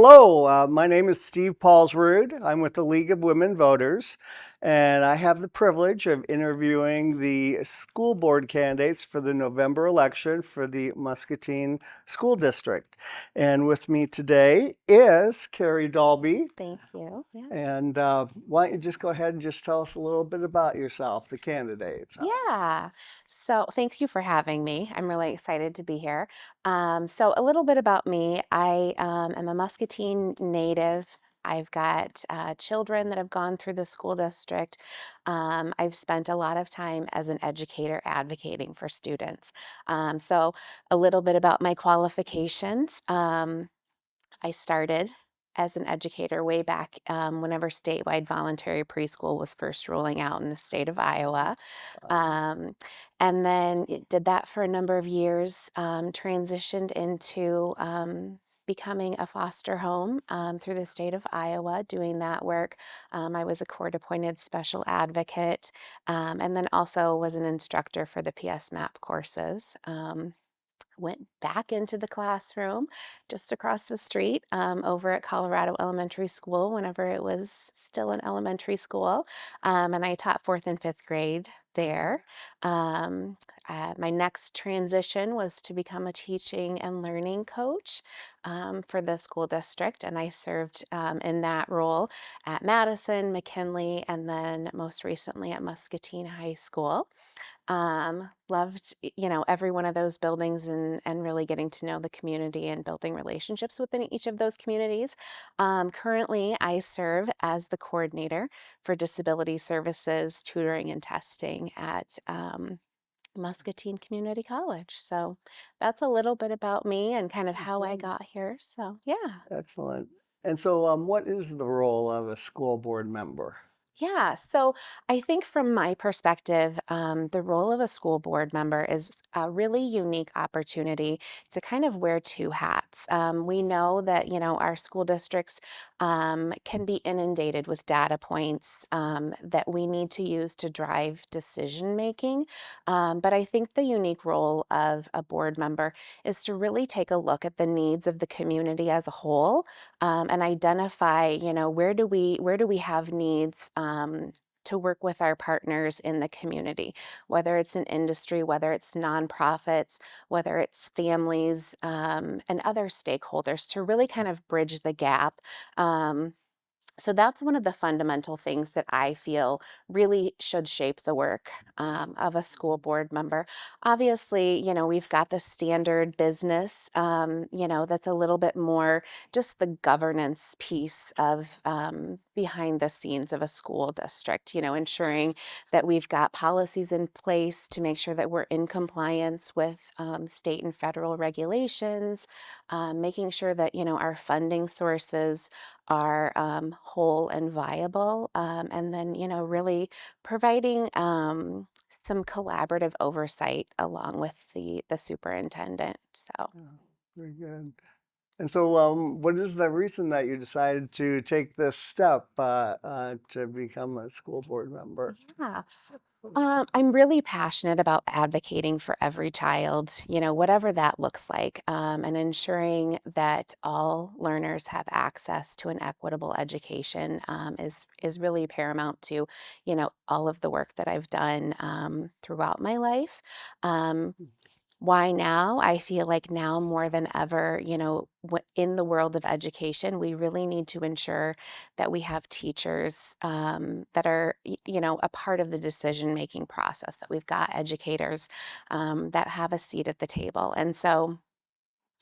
Hello, my name is Steve Paulsrud. I'm with the League of Women Voters, and I have the privilege of interviewing the school board candidates for the November election for the Muscatine School District. And with me today is Kerry Dalbey. Thank you. Yeah. And why don't you just go ahead and just tell us a little bit about yourself, the candidate. Yeah. So thank you for having me. I'm really excited to be here. So a little bit about me. I am a Muscatine native. I've got children that have gone through the school district. I've spent a lot of time as an educator advocating for students. So a little bit about my qualifications. I started as an educator way back whenever statewide voluntary preschool was first rolling out in the state of Iowa. Um, and then did that for a number of years, transitioned into becoming a foster home through the state of Iowa, doing that work. I was a court appointed special advocate, and then also was an instructor for the PS MAP courses. Went back into the classroom just across the street over at Colorado Elementary School whenever it was still an elementary school. And I taught fourth and fifth grade there. Um, my next transition was to become a teaching and learning coach for the school district. And I served in that role at Madison, McKinley, and then most recently at Muscatine High School. Loved, every one of those buildings and really getting to know the community and building relationships within each of those communities. Currently, I serve as the coordinator for disability services, tutoring, and testing at Muscatine Community College. So that's a little bit about me and kind of how I got here. So, yeah. Excellent. And so, what is the role of a school board member? Yeah, so I think from my perspective, the role of a school board member is a really unique opportunity to kind of wear two hats. We know that, our school districts can be inundated with data points that we need to use to drive decision making. But I think the unique role of a board member is to really take a look at the needs of the community as a whole and identify, where do we have needs to work with our partners in the community, whether it's an industry, whether it's nonprofits, whether it's families and other stakeholders to really kind of bridge the gap. So that's one of the fundamental things that I feel really should shape the work of a school board member. Obviously, we've got the standard business, that's a little bit more just the governance piece of behind the scenes of a school district, ensuring that we've got policies in place to make sure that we're in compliance with state and federal regulations, making sure that, our funding sources are whole and viable, and then really providing some collaborative oversight along with the superintendent. So Yeah, very good. And so, what is the reason that you decided to take this step to become a school board member? yeah. I'm really passionate about advocating for every child, whatever that looks like, and ensuring that all learners have access to an equitable education is really paramount to, all of the work that I've done throughout my life. Um, why now? I feel like now more than ever, in the world of education, we really need to ensure that we have teachers that are, a part of the decision-making process, that we've got educators that have a seat at the table. And so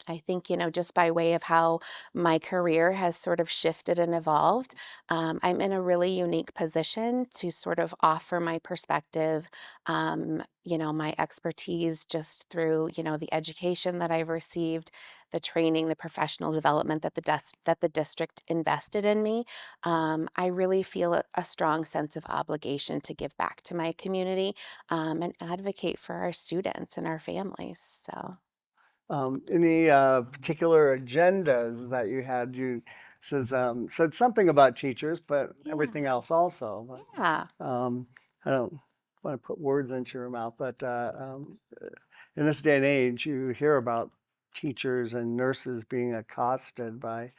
I think, just by way of how my career has sort of shifted and evolved, I'm in a really unique position to sort of offer my perspective, my expertise just through, the education that I've received, the training, the professional development that the district invested in me. I really feel a strong sense of obligation to give back to my community and advocate for our students and our families. So. Any particular agendas that you had? You said something about teachers, but Yeah. everything else also. Yeah. But I don't want to put words into your mouth, but in this day and age, you hear about teachers and nurses being accosted by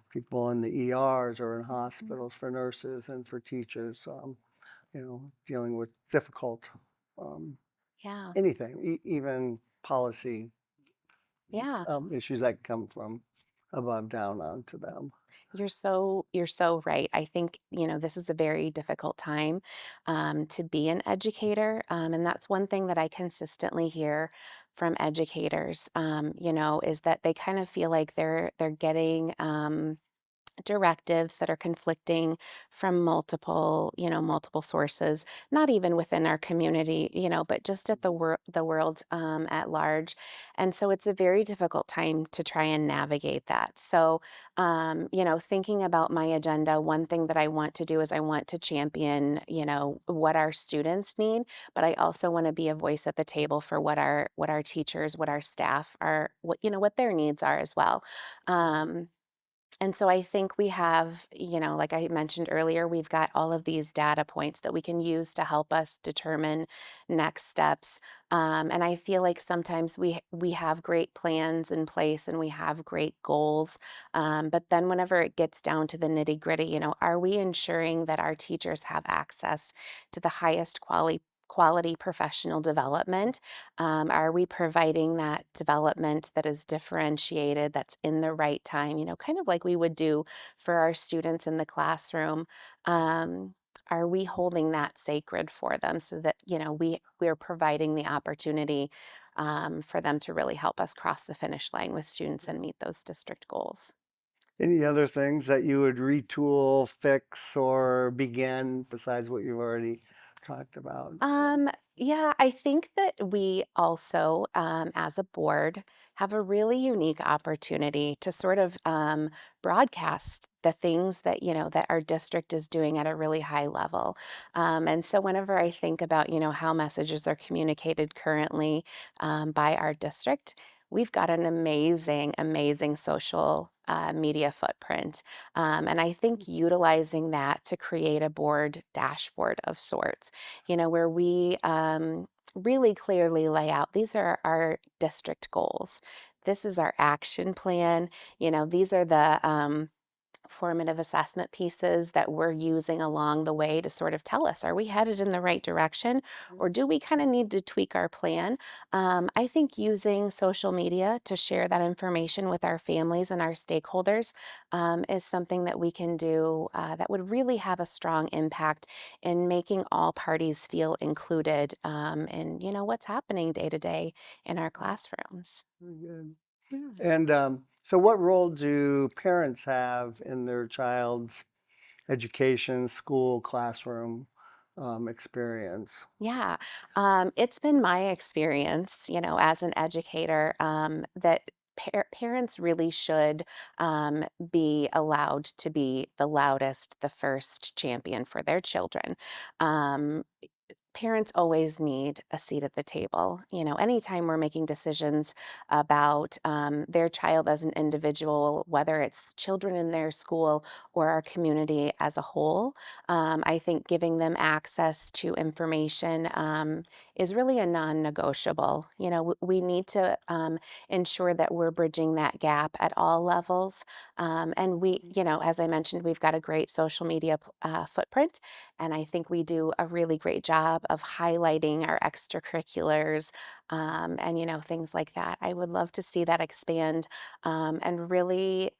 people in the ERs or in hospitals, for nurses and for teachers, dealing with difficult um, Yeah. anything, even policy Yeah. issues that come from above down onto them. You're so right. I think, this is a very difficult time to be an educator. And that's one thing that I consistently hear from educators, is that they kind of feel like they're getting directives that are conflicting from multiple sources, not even within our community, but just at the world at large. And so it's a very difficult time to try and navigate that. So, thinking about my agenda, one thing that I want to do is I want to champion, what our students need, but I also want to be a voice at the table for what our teachers, what our staff are, what their needs are as well. And so I think we have, like I mentioned earlier, we've got all of these data points that we can use to help us determine next steps. And I feel like sometimes we have great plans in place and we have great goals. But then whenever it gets down to the nitty gritty, are we ensuring that our teachers have access to the highest quality professional development? Are we providing that development that is differentiated, that's in the right time, kind of like we would do for our students in the classroom? Um, are we holding that sacred for them so that, we're providing the opportunity for them to really help us cross the finish line with students and meet those district goals? Any other things that you would retool, fix, or begin besides what you've already talked about? Yeah, I think that we also, as a board, have a really unique opportunity to sort of broadcast the things that, that our district is doing at a really high level. And so whenever I think about, how messages are communicated currently by our district, we've got an amazing, amazing social media footprint. And I think utilizing that to create a board dashboard of sorts, where we really clearly lay out these are our district goals. This is our action plan. These are the formative assessment pieces that we're using along the way to sort of tell us, are we headed in the right direction or do we kind of need to tweak our plan? I think using social media to share that information with our families and our stakeholders is something that we can do that would really have a strong impact in making all parties feel included in, what's happening day to day in our classrooms. Very good. Yeah. And so, what role do parents have in their child's education, school, classroom experience? Yeah, it's been my experience, as an educator, that parents really should be allowed to be the loudest, the first champion for their children. Um, Parents always need a seat at the table. Anytime we're making decisions about their child as an individual, whether it's children in their school or our community as a whole, I think giving them access to information is really a non negotiable. We need to ensure that we're bridging that gap at all levels. And as I mentioned, we've got a great social media footprint. And I think we do a really great job of highlighting our extracurriculars and, things like that. I would love to see that expand and really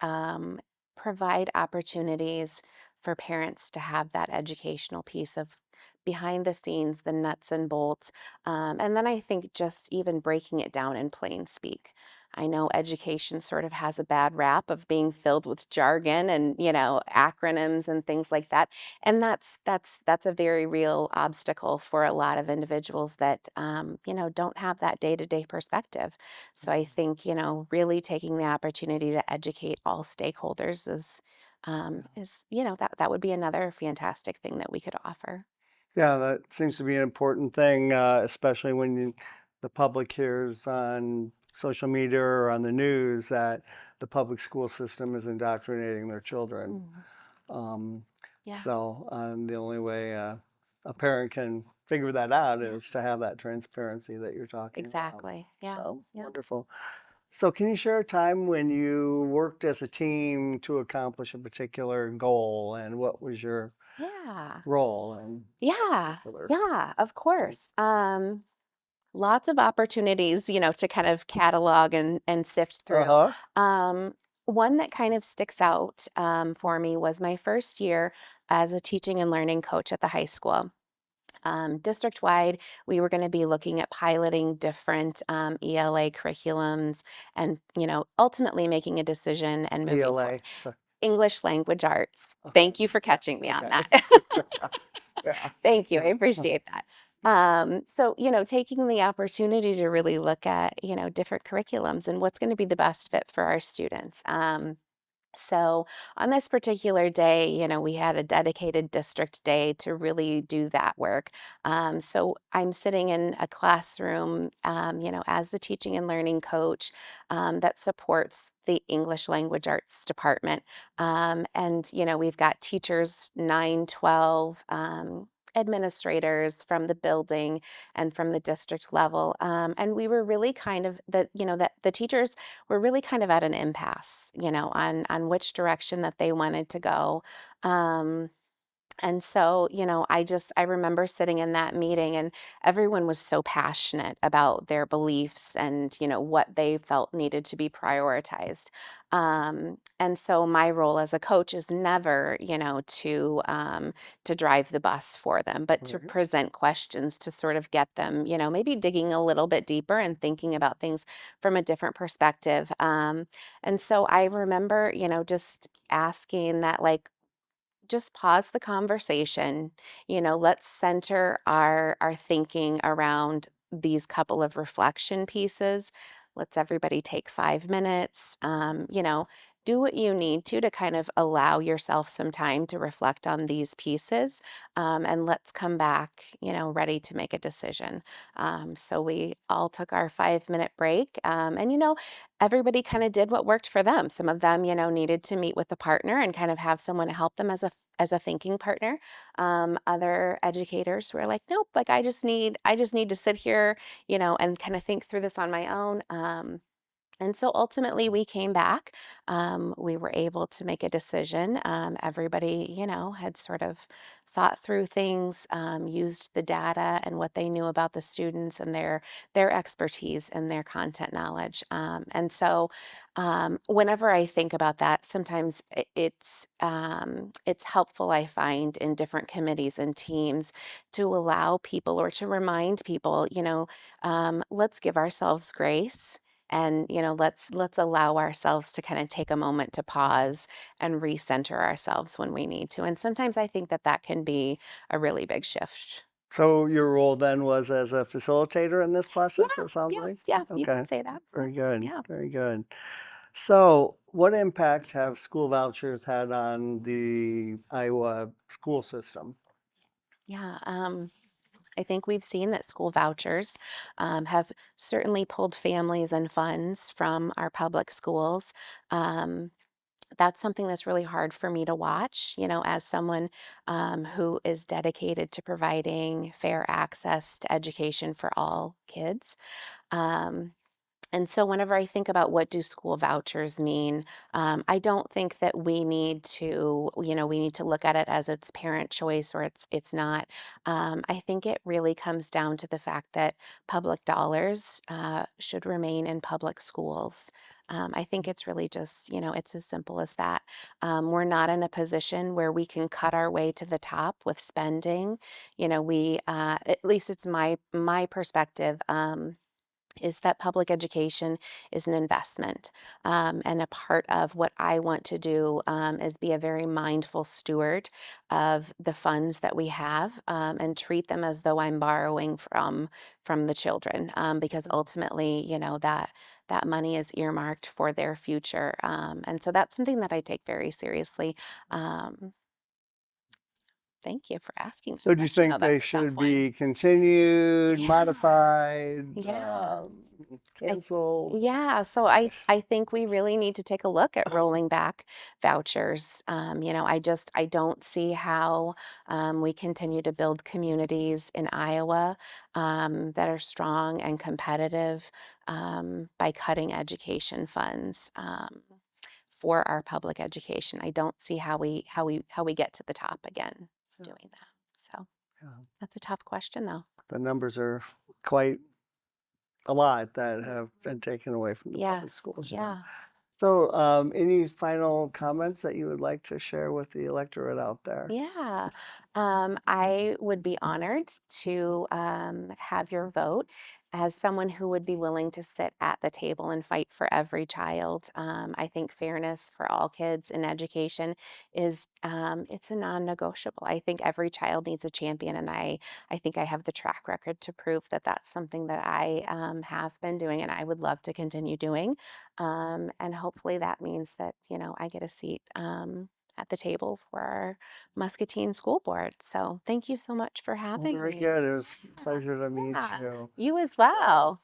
provide opportunities for parents to have that educational piece of behind the scenes, the nuts and bolts. And then I think just even breaking it down in plain speak. I know education sort of has a bad rap of being filled with jargon and, acronyms and things like that. And that's a very real obstacle for a lot of individuals that don't have that day-to-day perspective. So I think, really taking the opportunity to educate all stakeholders that would be another fantastic thing that we could offer. Yeah, that seems to be an important thing, especially when the public hears on social media or on the news that the public school system is indoctrinating their children. Mhm. Um, Yeah, the only way a parent can figure that out yeah, is to have that transparency that you're talking about. exactly. Yeah, So yeah. wonderful. So can you share a time when you worked as a team to accomplish a particular goal, and what was your Yeah. role in Yeah. particular? Yeah, of course. Lots of opportunities, to kind of catalog and sift through. Uh-huh. Um, One that kind of sticks out for me was my first year as a teaching and learning coach at the high school. District wide, we were going to be looking at piloting different ELA curriculums and, ultimately making a decision and moving forward. ELA. So, English language arts. okay. Thank you for Yeah. catching me on Okay. that. Yeah. Thank you. I Yeah. appreciate that. So, taking the opportunity to really look at, different curriculums and what's going to be the best fit for our students. So on this particular day, we had a dedicated district day to really do that work. So I'm sitting in a classroom, as the teaching and learning coach that supports the English language arts department. And, we've got teachers 9, 12, administrators from the building and from the district level. And we were really kind of that the teachers were really kind of at an impasse, on which direction that they wanted to go. Um, and so, I remember sitting in that meeting and everyone was so passionate about their beliefs and, what they felt needed to be prioritized. And so my role as a coach is never, to drive the bus for them, but to Right. present questions to sort of get them, maybe digging a little bit deeper and thinking about things from a different perspective. And so I remember, just asking that, like, just pause the conversation. Let's center our thinking around these couple of reflection pieces. Let's everybody take 5 minutes. Do what you need to kind of allow yourself some time to reflect on these pieces. And let's come back, ready to make a decision. So we all took our 5-minute break. And everybody kind of did what worked for them. Some of them, needed to meet with a partner and kind of have someone to help them as a thinking partner. Other educators were like, nope, like I just need to sit here, and kind of think through this on my own. And so ultimately, we came back. We were able to make a decision. Everybody, had sort of thought through things, used the data and what they knew about the students and their expertise and their content knowledge. And so, whenever I think about that, sometimes it's helpful. I find in different committees and teams to allow people or to remind people, let's give ourselves grace and let's allow ourselves to kind of take a moment to pause and recenter ourselves when we need to, and sometimes I think that can be a really big shift. So your role then was as a facilitator in this Yeah, process, it sounds yeah, like? yeah, you Okay. could say that. Very good. Yeah, Very good. So what impact have school vouchers had on the Iowa school system? yeah. I think we've seen that school vouchers have certainly pulled families and funds from our public schools. um, that's something that's really hard for me to watch, as someone who is dedicated to providing fair access to education for all kids. Um, and so whenever I think about what do school vouchers mean, I don't think that we need to look at it as it's parent choice or it's not. I think it really comes down to the fact that public dollars should remain in public schools. I think it's really just, it's as simple as that. We're not in a position where we can cut our way to the top with spending. At least it's my perspective. Is that public education is an investment. And a part of what I want to do is be a very mindful steward of the funds that we have, and treat them as though I'm borrowing from the children, because ultimately, that money is earmarked for their future. And so that's something that I take very seriously. Um, Thank you for asking So that do you question. Oh, think they that's a tough should one. be continued, Yeah. modified, Yeah. I canceled? yeah, so I think we really need to take a look at rolling back vouchers. I don't see how we continue to build communities in Iowa that are strong and competitive by cutting education funds for our public education. I don't see how we get to the top again Yeah, doing that. So yeah. that's a tough question, though. The numbers are quite a lot that have been taken away from the public Yes, schools. Yeah. yeah. So, any final comments that you would like to share with the electorate out there? Yeah, I would be honored to have your vote as someone who would be willing to sit at the table and fight for every child. I think fairness for all kids in education is it's a non-negotiable. I think every child needs a champion, and I think I have the track record to prove that that's something that I have been doing, and I would love to continue doing. And hopefully that means that I get a seat. At the table for our Muscatine School Board. So thank you so much for Well, having very me. good. It was a Yeah, pleasure to meet yeah. you. You as well.